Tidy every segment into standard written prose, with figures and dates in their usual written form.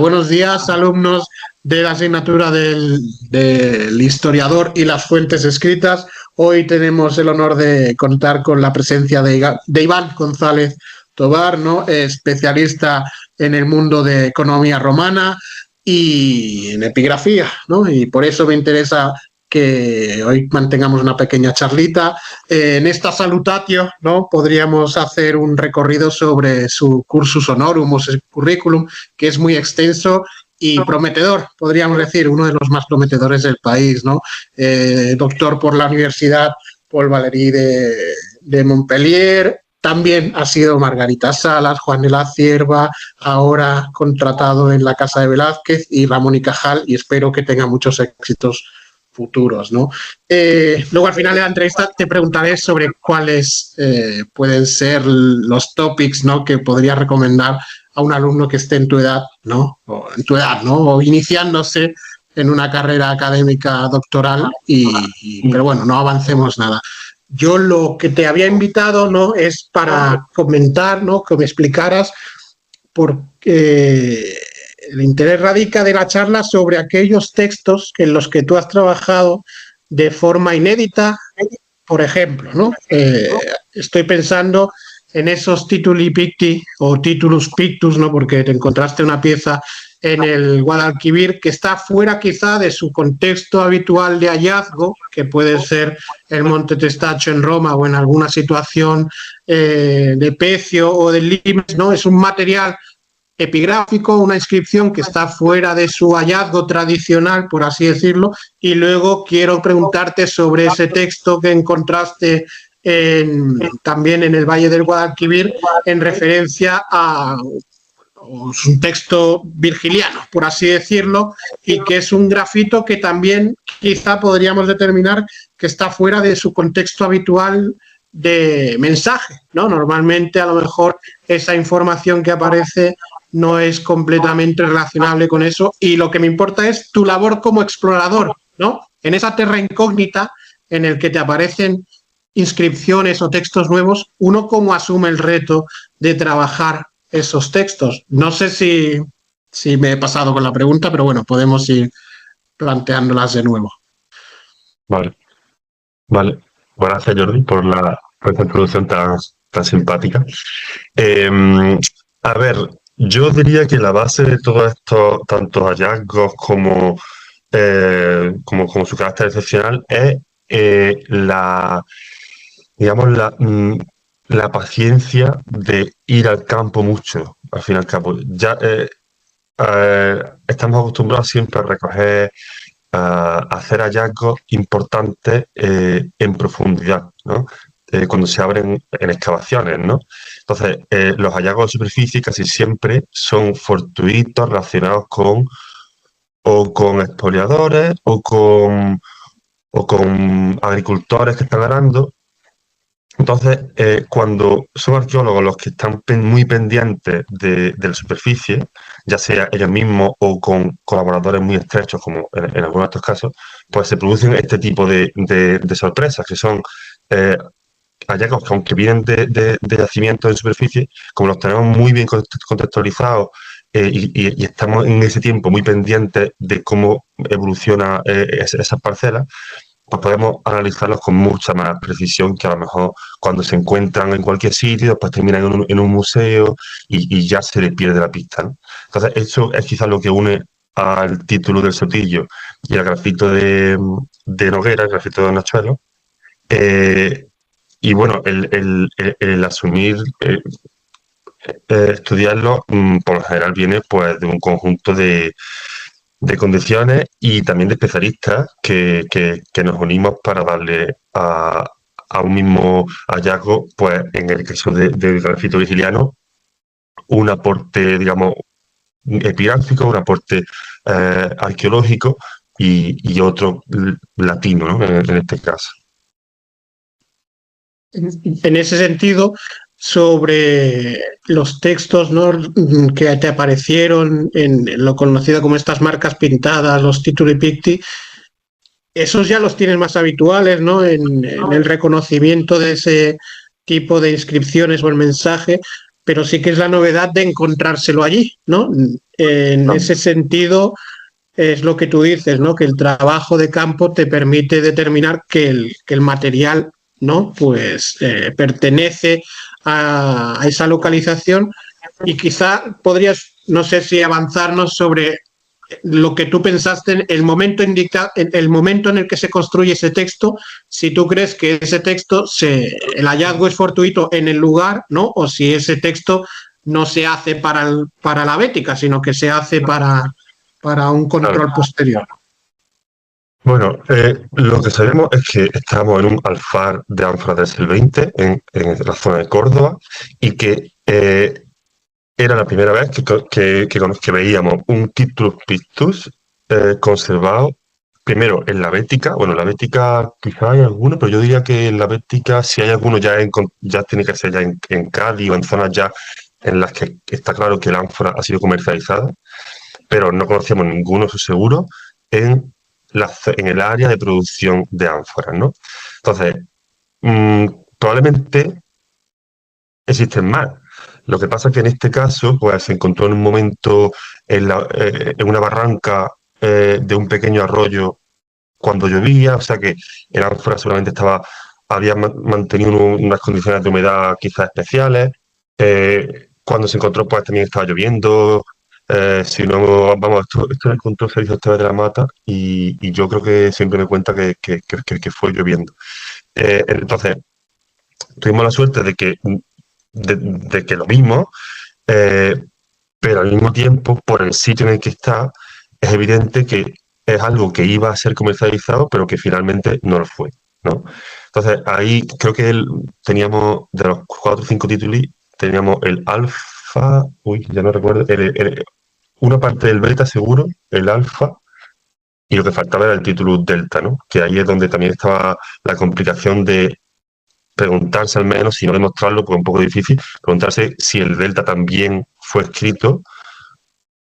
Buenos días, alumnos de la asignatura del historiador y las fuentes escritas. Hoy tenemos el honor de contar con la presencia de Iván González Tobar, ¿no? Especialista en el mundo de economía romana y en epigrafía, ¿no? Y por eso me interesa que hoy mantengamos una pequeña charlita. En esta salutatio, ¿no? Podríamos hacer un recorrido sobre su cursus honorum o su currículum, que es muy extenso y prometedor, podríamos decir, uno de los más prometedores del país, ¿no? Doctor por la Universidad Paul Valéry de Montpellier. También ha sido Margarita Salas, Juan de la Cierva, ahora contratado en la Casa de Velázquez, y Ramón y Cajal, y espero que tenga muchos éxitos futuros, ¿no? Luego al final de la entrevista te preguntaré sobre cuáles pueden ser los topics, ¿no?, que podría recomendar a un alumno que esté en tu edad, ¿no? O en tu edad, ¿no? O iniciándose en una carrera académica doctoral pero bueno, no avancemos nada. Yo lo que te había invitado, ¿no?, es para comentar, ¿no?, que me explicaras porque el interés radica de la charla sobre aquellos textos en los que tú has trabajado de forma inédita, por ejemplo, ¿no? Estoy pensando en esos tituli picti o titulus pictus, ¿no?, porque te encontraste una pieza en el Guadalquivir que está fuera quizá de su contexto habitual de hallazgo, que puede ser el Monte Testaccio en Roma o en alguna situación de Pecio o de Limes, ¿no? Es un material epigráfico, una inscripción que está fuera de su hallazgo tradicional, por así decirlo, y luego quiero preguntarte sobre ese texto que encontraste también en el Valle del Guadalquivir en referencia a un texto virgiliano, por así decirlo, y que es un grafito que también quizá podríamos determinar que está fuera de su contexto habitual de mensaje, ¿no? Normalmente a lo mejor esa información que aparece no es completamente relacionable con eso, y lo que me importa es tu labor como explorador, ¿no? En esa terra incógnita en el que te aparecen inscripciones o textos nuevos, uno cómo asume el reto de trabajar esos textos. No sé si me he pasado con la pregunta, pero bueno, podemos ir planteándolas de nuevo. Vale. Gracias, Jordi, por esta introducción tan simpática. A ver, yo diría que la base de todos estos tantos hallazgos como su carácter excepcional es la paciencia de ir al campo mucho, al fin y al cabo. Ya estamos acostumbrados siempre a recoger, a hacer hallazgos importantes en profundidad, ¿no? Cuando se abren en excavaciones, ¿no? Entonces, los hallazgos de superficie casi siempre son fortuitos, relacionados con expoliadores o con agricultores que están arando. Entonces, cuando son arqueólogos los que están muy pendientes de la superficie, ya sea ellos mismos o con colaboradores muy estrechos, como en algunos de estos casos, pues se producen este tipo de sorpresas, que son hallazgos que, aunque vienen de yacimientos en superficie, como los tenemos muy bien contextualizados y estamos en ese tiempo muy pendientes de cómo evoluciona esas parcelas, pues podemos analizarlos con mucha más precisión que a lo mejor cuando se encuentran en cualquier sitio, después terminan en un museo y ya se les pierde la pista, ¿no? Entonces, eso es quizás lo que une al título del Sotillo y al grafito de Noguera, el grafito de Nachuelo. Y bueno, el asumir, estudiarlo, por lo general viene pues de un conjunto de condiciones y también de especialistas que nos unimos para darle a un mismo hallazgo, pues en el caso del grafito virgiliano, un aporte, digamos, epigráfico, un aporte arqueológico y otro latino, ¿no?, en este caso. En ese sentido, sobre los textos, ¿no?, que te aparecieron en lo conocido como estas marcas pintadas, los tituli picti, esos ya los tienes más habituales, ¿no?, en el reconocimiento de ese tipo de inscripciones o el mensaje, pero sí que es la novedad de encontrárselo allí, ¿no? En ese sentido, es lo que tú dices, ¿no? Que el trabajo de campo te permite determinar que el material, ¿no? Pues pertenece a esa localización, y quizá podrías, no sé si avanzarnos sobre lo que tú pensaste en el momento el momento en el que se construye ese texto, si tú crees que ese texto, el hallazgo es fortuito en el lugar, ¿no? O si ese texto no se hace para la bética, sino que se hace para un control posterior. Bueno, lo que sabemos es que estamos en un alfar de ánfora del siglo XX en la zona de Córdoba, y que era la primera vez que veíamos un Titus Pictus conservado primero en la Bética. Bueno, en la Bética quizá hay alguno, pero yo diría que en la Bética, si hay alguno, ya tiene que ser ya en Cádiz o en zonas ya en las que está claro que el ánfora ha sido comercializada, pero no conocíamos ninguno, eso seguro, en el área de producción de ánforas, ¿no? Entonces, probablemente existen más. Lo que pasa es que en este caso, pues se encontró en un momento en una barranca de un pequeño arroyo cuando llovía, o sea que el ánfora seguramente había mantenido unas condiciones de humedad quizás especiales. Cuando se encontró, pues también estaba lloviendo. Si no, vamos, esto lo encontró el Servicio de la Mata, y yo creo que siempre me cuenta que fue lloviendo. Entonces, tuvimos la suerte de que lo vimos, pero al mismo tiempo, por el sitio en el que está, es evidente que es algo que iba a ser comercializado, pero que finalmente no lo fue, ¿no? Entonces, ahí creo que teníamos, de los 4 o 5 títulos, teníamos el alfa, ya no recuerdo, una parte del beta seguro, el alfa, y lo que faltaba era el título delta, ¿no? Que ahí es donde también estaba la complicación de preguntarse, al menos, si no demostrarlo, pues un poco difícil, preguntarse si el delta también fue escrito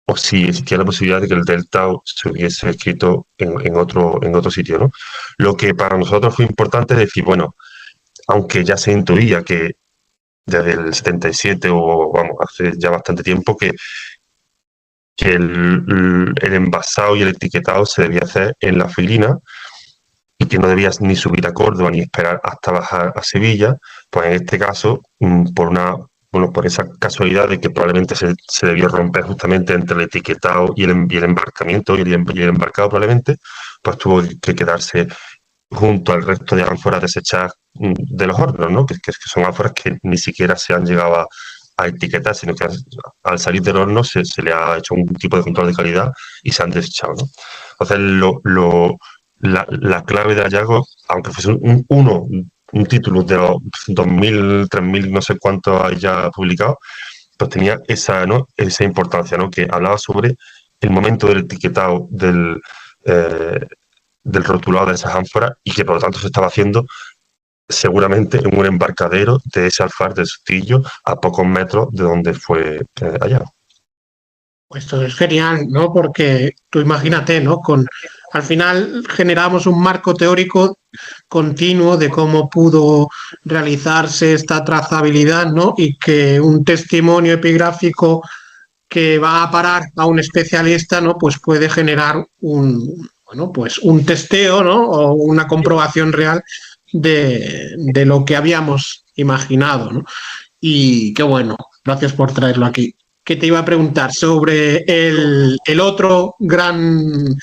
o si existía la posibilidad de que el delta se hubiese escrito en otro sitio, ¿no? Lo que para nosotros fue importante es decir, bueno, aunque ya se intuía que desde el 77 o, vamos, hace ya bastante tiempo que el envasado y el etiquetado se debía hacer en la filina, y que no debías ni subir a Córdoba ni esperar hasta bajar a Sevilla, pues en este caso, por esa casualidad de que probablemente se debió romper justamente entre el etiquetado y el embarcamiento, y el embarcado probablemente, pues tuvo que quedarse junto al resto de ánforas desechadas de los hornos, ¿no? Que son ánforas que ni siquiera se han llegado a etiquetar, sino que al salir del horno se le ha hecho un tipo de control de calidad y se han desechado, ¿no? Entonces, la clave de hallazgo, aunque fuese un título de los 2.000, 3.000, no sé cuántos hay ya publicados, pues tenía esa importancia, ¿no? Que hablaba sobre el momento del etiquetado del rotulado de esas ánforas, y que por lo tanto se estaba haciendo seguramente en un embarcadero de ese alfar del Sustillo, a pocos metros de donde fue hallado. Pues esto es genial, ¿no? Porque tú imagínate, ¿no? Al final generamos un marco teórico continuo de cómo pudo realizarse esta trazabilidad, ¿no? Y que un testimonio epigráfico que va a parar a un especialista, ¿no? Pues puede generar un testeo, ¿no? O una comprobación real de lo que habíamos imaginado, ¿no? Y qué bueno, gracias por traerlo aquí. Que te iba a preguntar sobre el otro gran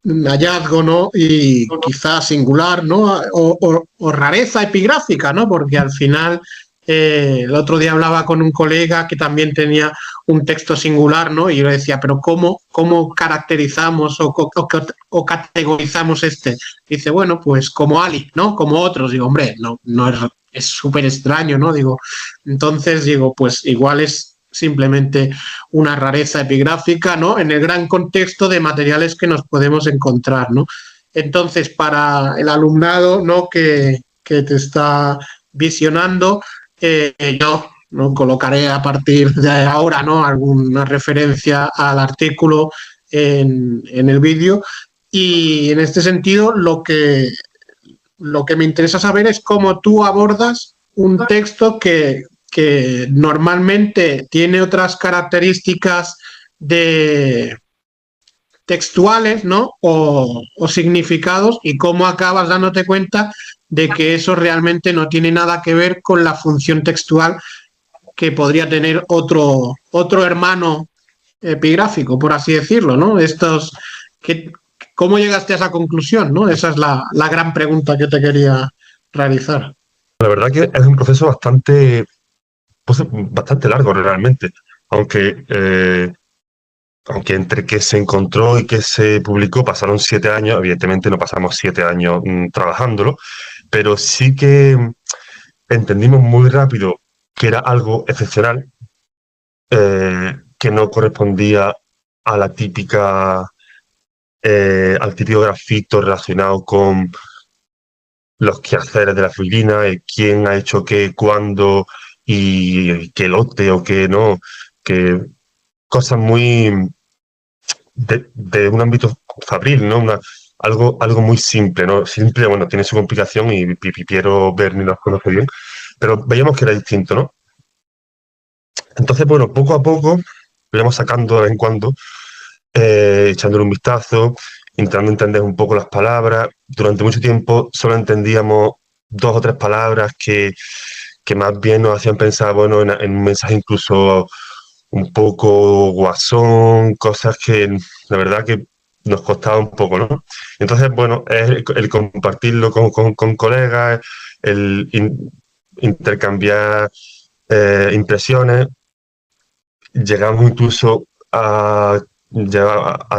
hallazgo, ¿no? Y quizás singular, ¿no? O rareza epigráfica, ¿no? Porque al final, el otro día hablaba con un colega que también tenía un texto singular, ¿no? Y yo decía, pero ¿cómo caracterizamos o categorizamos este? Dice, bueno, pues como Ali, ¿no? Como otros. Digo, hombre, no es súper extraño, ¿no? Digo, entonces digo, pues igual es simplemente una rareza epigráfica, ¿no? En el gran contexto de materiales que nos podemos encontrar, ¿no? Entonces, para el alumnado, ¿no? que te está visionando, yo, ¿no? Colocaré a partir de ahora, ¿no? Alguna referencia al artículo en el vídeo, y en este sentido lo que me interesa saber es cómo tú abordas un texto que que normalmente tiene otras características de textuales, ¿no? O significados, y cómo acabas dándote cuenta de que eso realmente no tiene nada que ver con la función textual que podría tener otro hermano epigráfico, por así decirlo, ¿no? ¿Cómo llegaste a esa conclusión, ¿no? Esa es la gran pregunta que te quería realizar. La verdad que es un proceso bastante, pues, bastante largo realmente, aunque, aunque entre que se encontró y que se publicó pasaron 7 años, evidentemente no pasamos 7 años trabajándolo, pero sí que entendimos muy rápido que era algo excepcional, que no correspondía a la típica, al típico grafito relacionado con los quehaceres de la filina, quién ha hecho qué, cuándo y qué lote o qué no, que cosas muy de un ámbito fabril, ¿no? Algo muy simple, ¿no? Simple, bueno, tiene su complicación y Piero Berni nos conoce bien, pero veíamos que era distinto, ¿no? Entonces, bueno, poco a poco lo íbamos sacando de vez en cuando, echándole un vistazo, intentando entender un poco las palabras. Durante mucho tiempo solo entendíamos 2 o 3 palabras que más bien nos hacían pensar, bueno, en un mensaje incluso un poco guasón, cosas que la verdad que nos costaba un poco, ¿no? Entonces, bueno, es el compartirlo con colegas, el intercambiar impresiones. Llegamos incluso a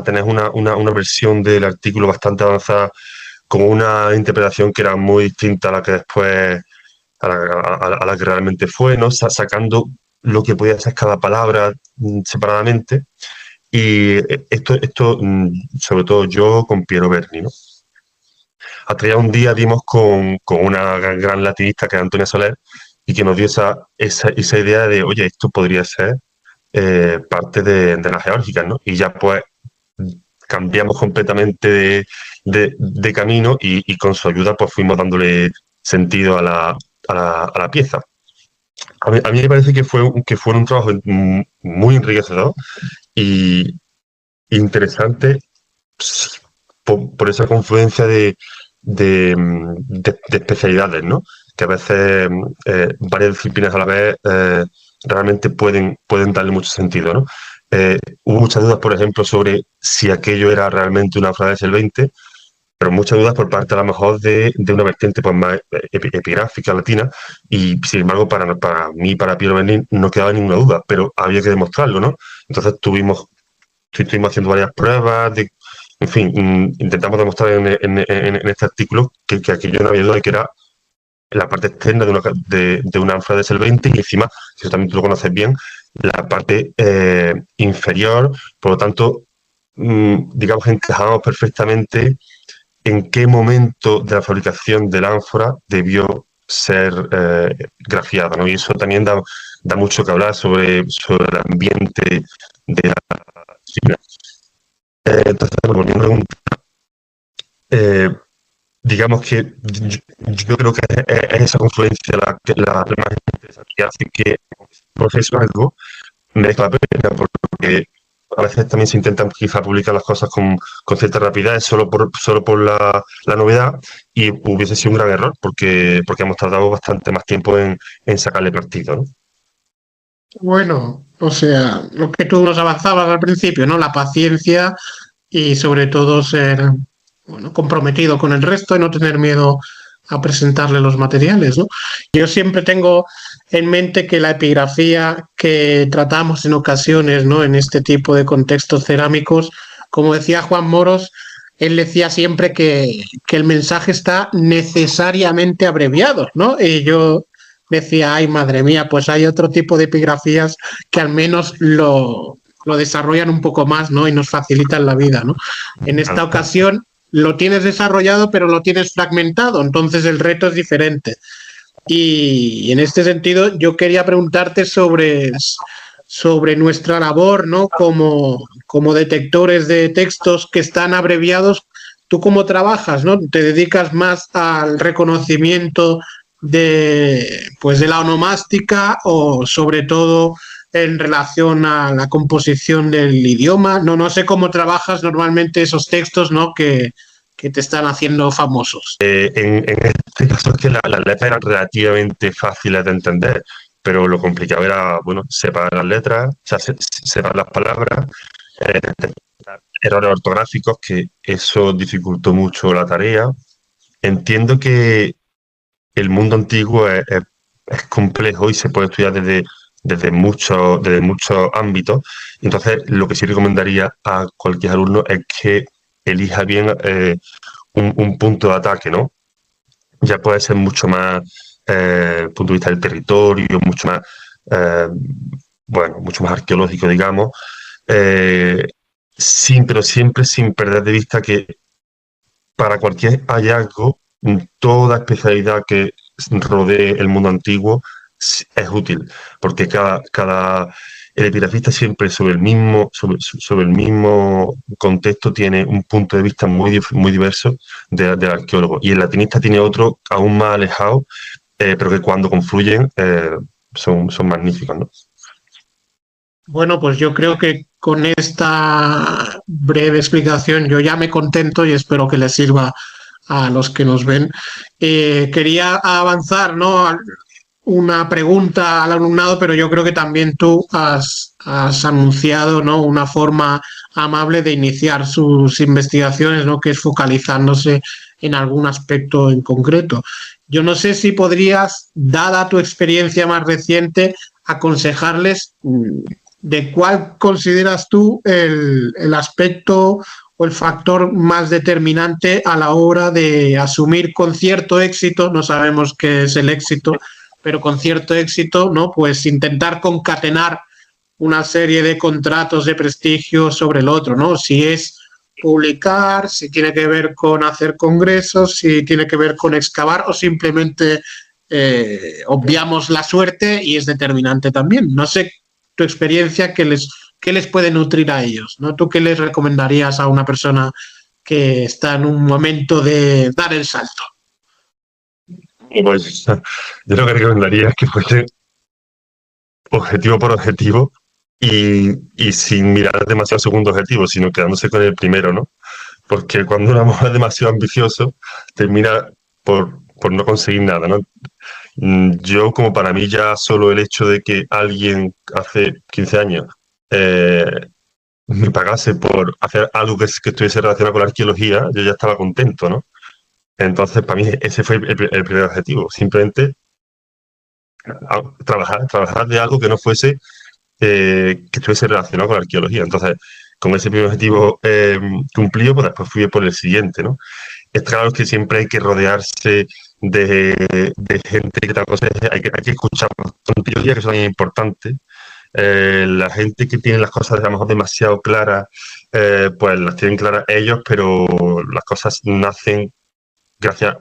tener una versión del artículo bastante avanzada, con una interpretación que era muy distinta a la que después, a la que realmente fue, ¿no? Sacando lo que podía ser cada palabra separadamente. Y esto sobre todo yo con Piero Berni, ¿no? Hasta ya un día dimos con una gran latinista que es Antonia Soler y que nos dio esa idea de, oye, esto podría ser parte de las geórgicas, ¿no? Y ya pues cambiamos completamente de camino y con su ayuda pues fuimos dándole sentido a la pieza. A mí me parece que fue un trabajo muy enriquecedor y interesante por esa confluencia de especialidades, ¿no? Que a veces varias disciplinas a la vez realmente pueden darle mucho sentido, ¿no? Hubo muchas dudas, por ejemplo, sobre si aquello era realmente una frase del 20, pero muchas dudas por parte a lo mejor de una vertiente pues, más epigráfica latina, y sin embargo para mí, para Piero Berni, no quedaba ninguna duda, pero había que demostrarlo, ¿no? Entonces estuvimos haciendo varias pruebas, en fin, intentamos demostrar en este artículo que aquello no había duda de que era la parte externa de una ánfora de solvente, y encima, si eso también tú lo conoces bien, la parte inferior. Por lo tanto, digamos que encajamos perfectamente en qué momento de la fabricación de la ánfora debió ser grafiada, ¿no? Y eso también da mucho que hablar sobre el ambiente de la China. Entonces, volviendo a la pregunta, digamos que yo creo que es esa confluencia la más interesante, que hace que el proceso algo merezca la pena, porque a veces también se intentan quizá publicar las cosas con cierta rapidez solo por la novedad, y hubiese sido un gran error porque hemos tardado bastante más tiempo en sacarle partido, ¿no? Bueno, o sea, lo que tú nos avanzabas al principio, ¿no? La paciencia y sobre todo ser, bueno, comprometido con el resto y no tener miedo a presentarle los materiales, ¿no? Yo siempre tengo en mente que la epigrafía que tratamos en ocasiones, ¿no? En este tipo de contextos cerámicos, como decía Juan Moros, él decía siempre que el mensaje está necesariamente abreviado, ¿no? Y yo decía, ay, madre mía, pues hay otro tipo de epigrafías que al menos lo desarrollan un poco más, ¿no? Y nos facilitan la vida, ¿no? En esta ocasión lo tienes desarrollado, pero lo tienes fragmentado, entonces el reto es diferente. Y en este sentido, yo quería preguntarte sobre nuestra labor, ¿no? Como detectores de textos que están abreviados. ¿Tú cómo trabajas, no? ¿Te dedicas más al reconocimiento pues de la onomástica o sobre todo en relación a la composición del idioma. No sé cómo trabajas normalmente esos textos, ¿no? Que te están haciendo famosos. En este caso es que las letras eran relativamente fáciles de entender, pero lo complicado era, bueno, separar las letras, o sea, separar las palabras, errores ortográficos, que eso dificultó mucho la tarea. Entiendo que el mundo antiguo es complejo y se puede estudiar desde muchos ámbitos. Entonces, lo que sí recomendaría a cualquier alumno es que elija bien un punto de ataque, ¿no? Ya puede ser mucho más punto de vista del territorio, mucho más, eh, bueno, mucho más arqueológico, digamos, eh, pero siempre sin perder de vista que para cualquier hallazgo, toda especialidad que rodee el mundo antiguo es útil, porque el epigrafista siempre sobre el mismo contexto tiene un punto de vista muy diverso del arqueólogo, y el latinista tiene otro aún más alejado, pero que cuando confluyen son magníficos, ¿no? Bueno, pues yo creo que con esta breve explicación yo ya me contento y espero que les sirva a los que nos ven. Quería avanzar, ¿no? Una pregunta al alumnado, pero yo creo que también tú has anunciado, ¿no? Una forma amable de iniciar sus investigaciones, ¿no? Que es focalizándose en algún aspecto en concreto. Yo no sé si podrías, dada tu experiencia más reciente, aconsejarles de cuál consideras tú el aspecto o el factor más determinante a la hora de asumir con cierto éxito, no sabemos qué es el éxito, pero con cierto éxito, ¿no? Pues intentar concatenar una serie de contratos de prestigio sobre el otro, ¿no? Si es publicar, si tiene que ver con hacer congresos, si tiene que ver con excavar o simplemente obviamos la suerte y es determinante también. No sé tu experiencia qué les puede nutrir a ellos, ¿no? ¿Tú qué les recomendarías a una persona que está en un momento de dar el salto? Pues yo lo que recomendaría es que fuese objetivo por objetivo y sin mirar demasiado segundo objetivo, sino quedándose con el primero, ¿no? Porque cuando uno es demasiado ambicioso, termina por no conseguir nada, ¿no? Yo, como para mí ya solo el hecho de que alguien hace 15 años me pagase por hacer algo que estuviese relacionado con la arqueología, yo ya estaba contento, ¿no? Entonces, para mí ese fue el primer objetivo, simplemente trabajar de algo que no fuese, que estuviese relacionado con la arqueología. Entonces, con ese primer objetivo cumplido, pues después fui por el siguiente, ¿no? Es claro que siempre hay que rodearse de gente que te aconseje, hay que escuchar bastante, yo diría que son importantes. La gente que tiene las cosas a lo mejor demasiado claras, pues las tienen claras ellos, pero las cosas nacen gracias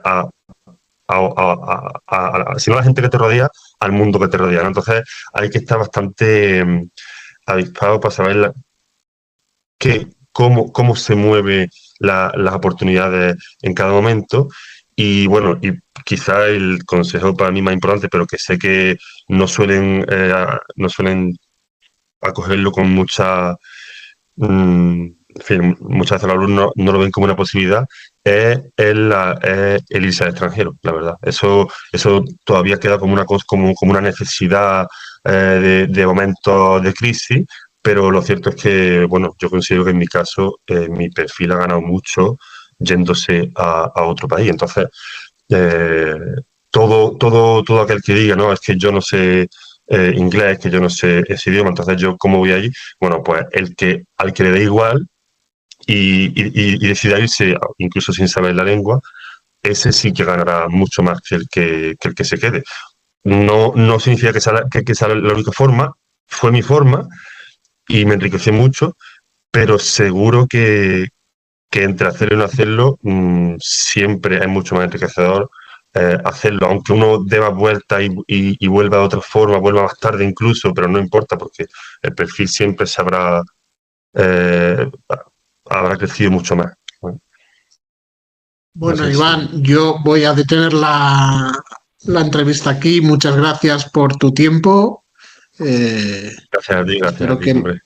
si no a la gente que te rodea, al mundo que te rodea, ¿no? Entonces hay que estar bastante avispado para saber cómo se mueven las oportunidades en cada momento. Y bueno, y quizá el consejo para mí más importante, pero que sé que no suelen acogerlo con en fin, muchas veces los alumnos no lo ven como una posibilidad, es el irse al extranjero, la verdad. Eso todavía queda como una cosa, como una necesidad de momentos de crisis, pero lo cierto es que, bueno, yo considero que en mi caso mi perfil ha ganado mucho yéndose a otro país. Entonces, eh, todo aquel que diga, no, es que yo no sé inglés, que yo no sé ese idioma, entonces yo cómo voy allí, bueno, pues al que le dé igual y decida irse, incluso sin saber la lengua, ese sí que ganará mucho más que el que se quede. No significa que sea la única forma, fue mi forma y me enriqueció mucho, pero seguro que entre hacerlo y no hacerlo, siempre es mucho más enriquecedor hacerlo, aunque uno dé más vuelta y vuelva de otra forma, vuelva más tarde incluso, pero no importa porque el perfil siempre eh, habrá crecido mucho más. Bueno, no Bueno, sé si... Iván, yo voy a detener la entrevista aquí. Muchas gracias por tu tiempo. Gracias a ti, Espero hombre.